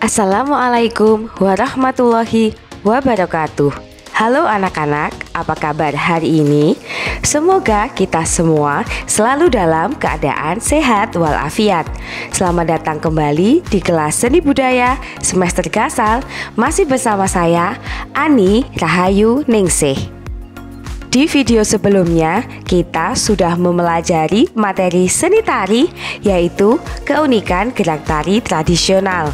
Assalamualaikum warahmatullahi wabarakatuh. Halo anak-anak, apa kabar hari ini? Semoga kita semua selalu dalam keadaan sehat walafiat. Selamat datang kembali di kelas seni budaya semester Gasal. Masih bersama saya, Ani Rahayu Ningsih. Di video sebelumnya, kita sudah mempelajari materi seni tari, yaitu keunikan gerak tari tradisional.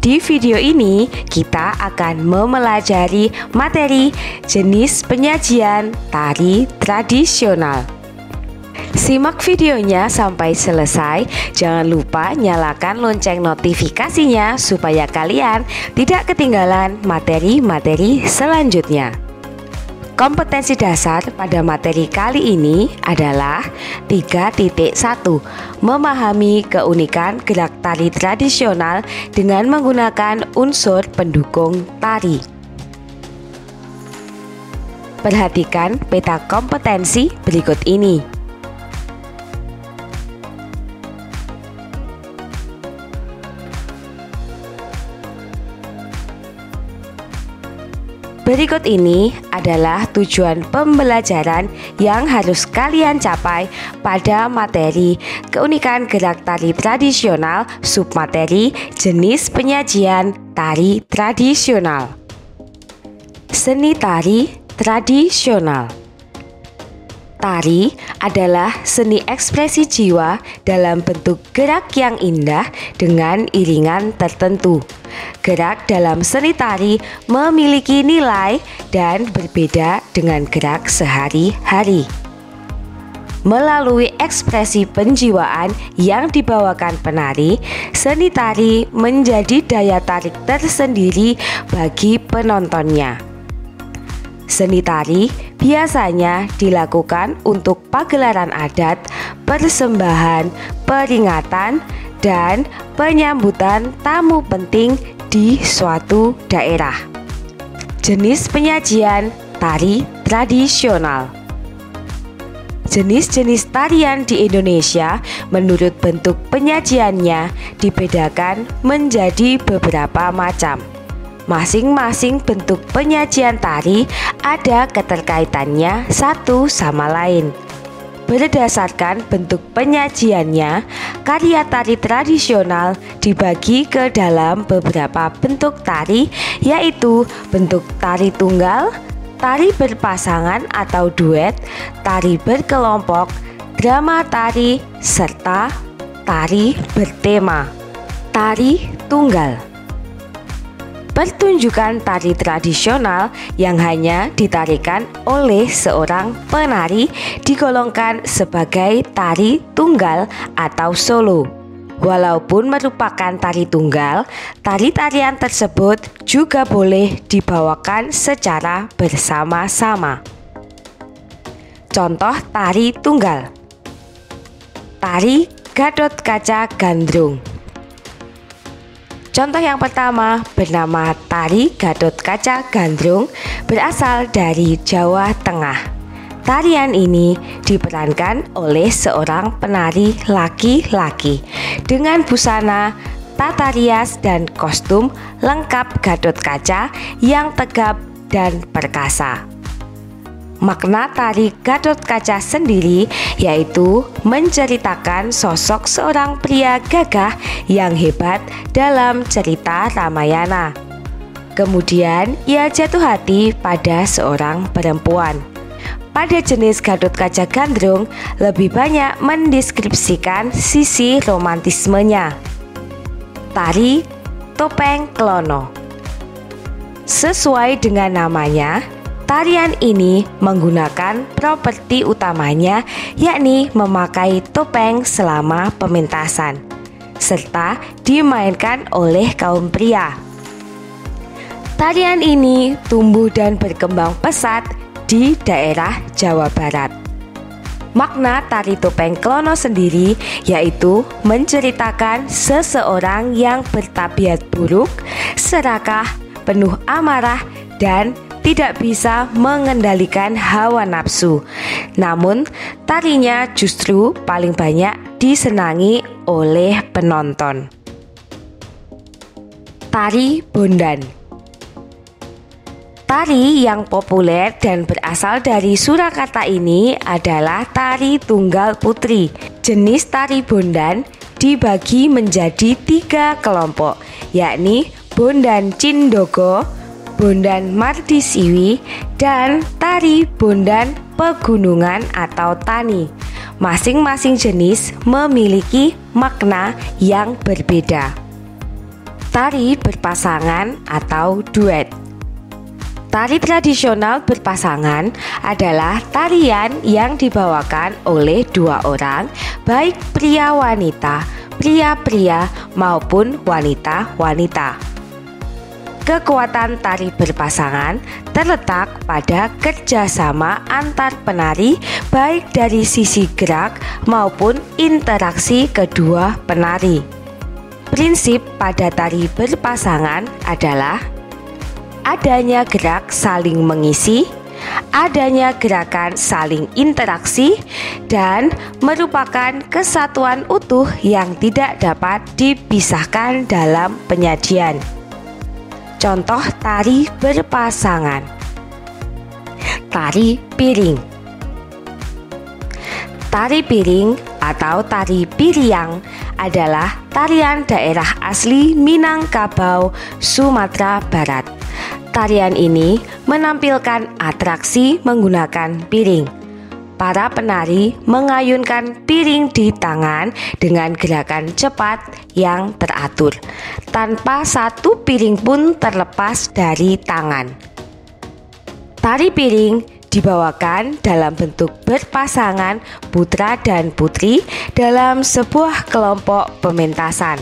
Di video ini, kita akan mempelajari materi jenis penyajian tari tradisional. Simak videonya sampai selesai. Jangan lupa nyalakan lonceng notifikasinya supaya kalian tidak ketinggalan materi-materi selanjutnya. Kompetensi dasar pada materi kali ini adalah 3.1. Memahami keunikan gerak tari tradisional dengan menggunakan unsur pendukung tari. Perhatikan peta kompetensi berikut ini. Berikut ini adalah tujuan pembelajaran yang harus kalian capai pada materi keunikan gerak tari tradisional submateri jenis penyajian tari tradisional. Seni tari tradisional. Tari adalah seni ekspresi jiwa dalam bentuk gerak yang indah dengan iringan tertentu. Gerak dalam seni tari memiliki nilai dan berbeda dengan gerak sehari-hari. Melalui ekspresi penjiwaan yang dibawakan penari, seni tari menjadi daya tarik tersendiri bagi penontonnya. Seni tari biasanya dilakukan untuk pagelaran adat, persembahan, peringatan, dan penyambutan tamu penting di suatu daerah. Jenis penyajian tari tradisional. Jenis-jenis tarian di Indonesia menurut bentuk penyajiannya dibedakan menjadi beberapa macam. Masing-masing bentuk penyajian tari ada keterkaitannya satu sama lain. Berdasarkan bentuk penyajiannya, karya tari tradisional dibagi ke dalam beberapa bentuk tari, yaitu bentuk tari tunggal, tari berpasangan atau duet, tari berkelompok, drama tari, serta tari bertema. Tari tunggal. Pertunjukan tari tradisional yang hanya ditarikan oleh seorang penari digolongkan sebagai tari tunggal atau solo. Walaupun merupakan tari tunggal, tari-tarian tersebut juga boleh dibawakan secara bersama-sama. Contoh tari tunggal. Tari Gatotkaca Gandrung. Contoh yang pertama bernama tari Gatotkaca Gandrung, berasal dari Jawa Tengah. Tarian ini diperankan oleh seorang penari laki-laki dengan busana, tata rias, dan kostum lengkap Gatotkaca yang tegap dan perkasa. Makna tari Gatotkaca sendiri yaitu menceritakan sosok seorang pria gagah yang hebat dalam cerita Ramayana. Kemudian ia jatuh hati pada seorang perempuan. Pada jenis Gatotkaca Gandrung lebih banyak mendeskripsikan sisi romantismenya. Tari Topeng Klono. Sesuai dengan namanya, tarian ini menggunakan properti utamanya, yakni memakai topeng selama pementasan, serta dimainkan oleh kaum pria. Tarian ini tumbuh dan berkembang pesat di daerah Jawa Barat. Makna tari Topeng Klono sendiri yaitu menceritakan seseorang yang bertabiat buruk, serakah, penuh amarah, dan tidak bisa mengendalikan hawa nafsu. Namun, tarinya justru paling banyak disenangi oleh penonton. Tari Bondan. Tari yang populer dan berasal dari Surakarta ini adalah tari tunggal putri. Jenis tari Bondan dibagi menjadi 3 kelompok, yakni Bondan Cindogo, Bondan Mardisiwi, dan tari Bondan Pegunungan atau Tani. Masing-masing jenis memiliki makna yang berbeda. Tari berpasangan atau duet. Tari tradisional berpasangan adalah tarian yang dibawakan oleh 2 orang, baik pria-wanita, pria-pria maupun wanita-wanita. Kekuatan tari berpasangan terletak pada kerjasama antar penari, baik dari sisi gerak maupun interaksi kedua penari. Prinsip pada tari berpasangan adalah adanya gerak saling mengisi, adanya gerakan saling interaksi, dan merupakan kesatuan utuh yang tidak dapat dipisahkan dalam penyajian. Contoh tari berpasangan. Tari piring. Tari piring atau tari piriang adalah tarian daerah asli Minangkabau, Sumatera Barat. Tarian ini menampilkan atraksi menggunakan piring. Para penari mengayunkan piring di tangan dengan gerakan cepat yang teratur, tanpa satu piring pun terlepas dari tangan. Tari piring dibawakan dalam bentuk berpasangan putra dan putri dalam sebuah kelompok pementasan.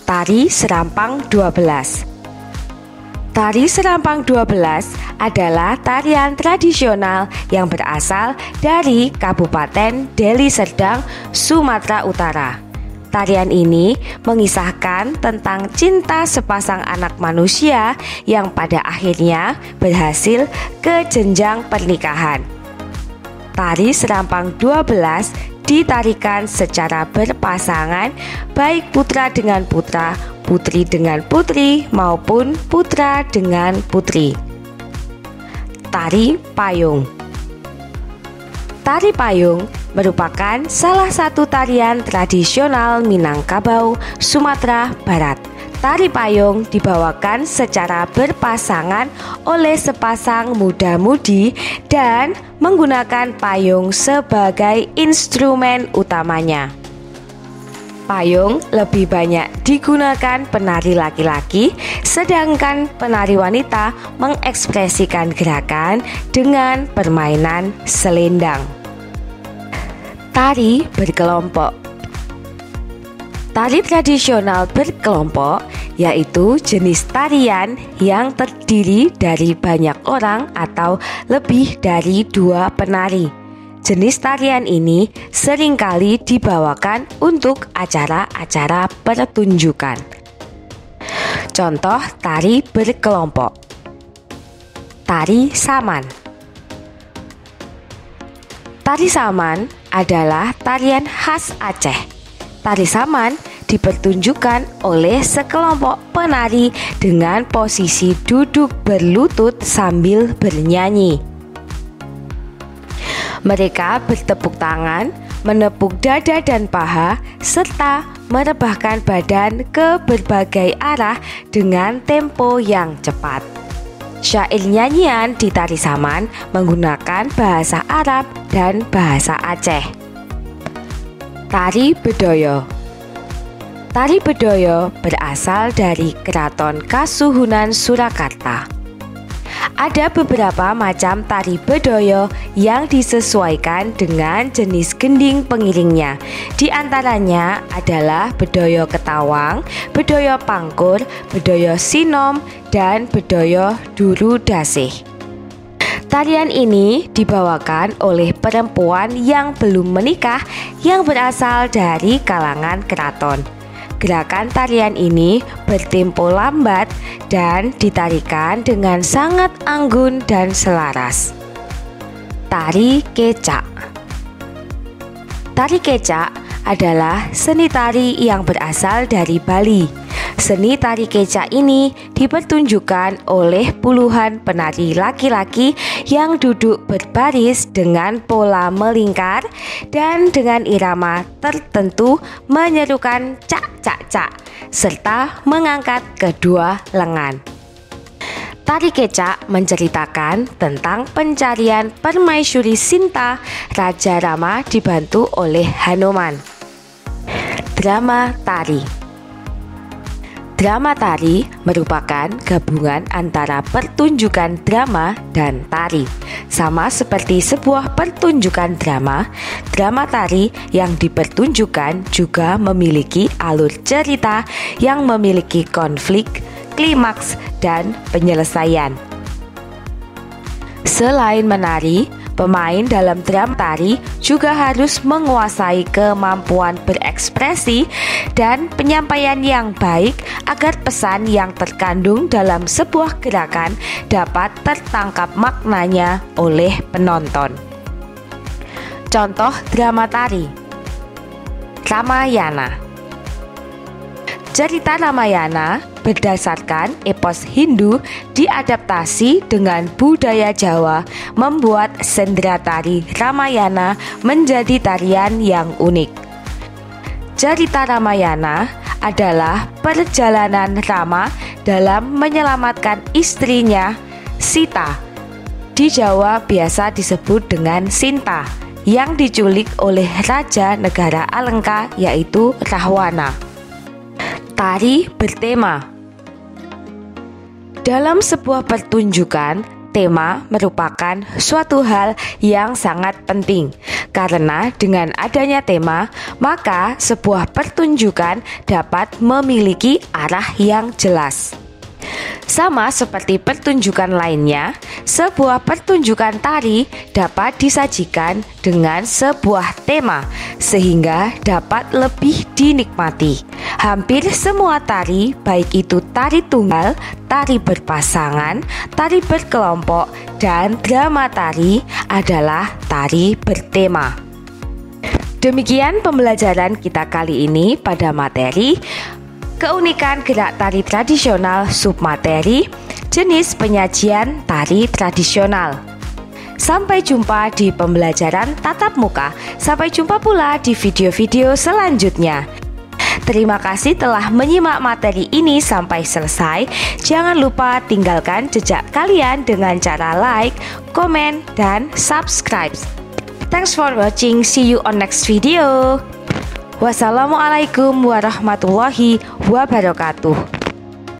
Tari Serampang 12. Tari Serampang 12 adalah tarian tradisional yang berasal dari Kabupaten Deli Serdang, Sumatera Utara. Tarian ini mengisahkan tentang cinta sepasang anak manusia yang pada akhirnya berhasil ke jenjang pernikahan. Tari Serampang 12 ditarikan secara berpasangan, baik putra dengan putra, putri dengan putri, maupun putra dengan putri. Tari payung. Tari payung merupakan salah satu tarian tradisional Minangkabau, Sumatera Barat. Tari payung dibawakan secara berpasangan oleh sepasang muda-mudi dan menggunakan payung sebagai instrumen utamanya. Payung lebih banyak digunakan penari laki-laki, sedangkan penari wanita mengekspresikan gerakan dengan permainan selendang. Tari berkelompok. Tari tradisional berkelompok yaitu jenis tarian yang terdiri dari banyak orang atau lebih dari 2 penari. Jenis tarian ini seringkali dibawakan untuk acara-acara pertunjukan. Contoh tari berkelompok. Tari saman. Tari saman adalah tarian khas Aceh. Tari saman dipertunjukkan oleh sekelompok penari dengan posisi duduk berlutut sambil bernyanyi. Mereka bertepuk tangan, menepuk dada dan paha, serta merebahkan badan ke berbagai arah dengan tempo yang cepat. Syair nyanyian di tari saman menggunakan bahasa Arab dan bahasa Aceh. Tari bedoyo. Tari bedoyo berasal dari Keraton Kasuhunan Surakarta. Ada beberapa macam tari bedoyo yang disesuaikan dengan jenis gending pengiringnya. Di antaranya adalah bedoyo ketawang, bedoyo pangkur, bedoyo sinom, dan bedoyo duru dasih. Tarian ini dibawakan oleh perempuan yang belum menikah yang berasal dari kalangan keraton. Gerakan tarian ini bertempo lambat dan ditarikan dengan sangat anggun dan selaras. Tari kecak. Tari kecak adalah seni tari yang berasal dari Bali. Seni tari kecak ini dipertunjukkan oleh puluhan penari laki-laki yang duduk berbaris dengan pola melingkar dan dengan irama tertentu menyerukan cak cak cak serta mengangkat kedua lengan. Tari kecak menceritakan tentang pencarian Permaisuri Sinta, Raja Rama dibantu oleh Hanuman. Drama tari. Drama tari merupakan gabungan antara pertunjukan drama dan tari. Sama seperti sebuah pertunjukan drama, drama tari yang dipertunjukkan juga memiliki alur cerita yang memiliki konflik, klimaks, dan penyelesaian. Selain menari, pemain dalam drama tari juga harus menguasai kemampuan berekspresi dan penyampaian yang baik agar pesan yang terkandung dalam sebuah gerakan dapat tertangkap maknanya oleh penonton. Contoh drama tari: Ramayana. Cerita Ramayana berdasarkan epos Hindu diadaptasi dengan budaya Jawa, membuat sendera tari Ramayana menjadi tarian yang unik. Cerita Ramayana adalah perjalanan Rama dalam menyelamatkan istrinya Sita. Di Jawa biasa disebut dengan Sinta, yang diculik oleh Raja Negara Alengka yaitu Rahwana. Tari bertema. Dalam sebuah pertunjukan, tema merupakan suatu hal yang sangat penting. Karena dengan adanya tema, maka sebuah pertunjukan dapat memiliki arah yang jelas. Sama seperti pertunjukan lainnya, sebuah pertunjukan tari dapat disajikan dengan sebuah tema sehingga dapat lebih dinikmati. Hampir semua tari, baik itu tari tunggal, tari berpasangan, tari berkelompok, dan drama tari adalah tari bertema. Demikian pembelajaran kita kali ini pada materi keunikan gerak tari tradisional, submateri, jenis penyajian tari tradisional. Sampai jumpa di pembelajaran tatap muka. Sampai jumpa pula di video-video selanjutnya. Terima kasih telah menyimak materi ini sampai selesai. Jangan lupa tinggalkan jejak kalian dengan cara like, komen, dan subscribe. Thanks for watching. See you on next video. Wassalamualaikum warahmatullahi wabarakatuh.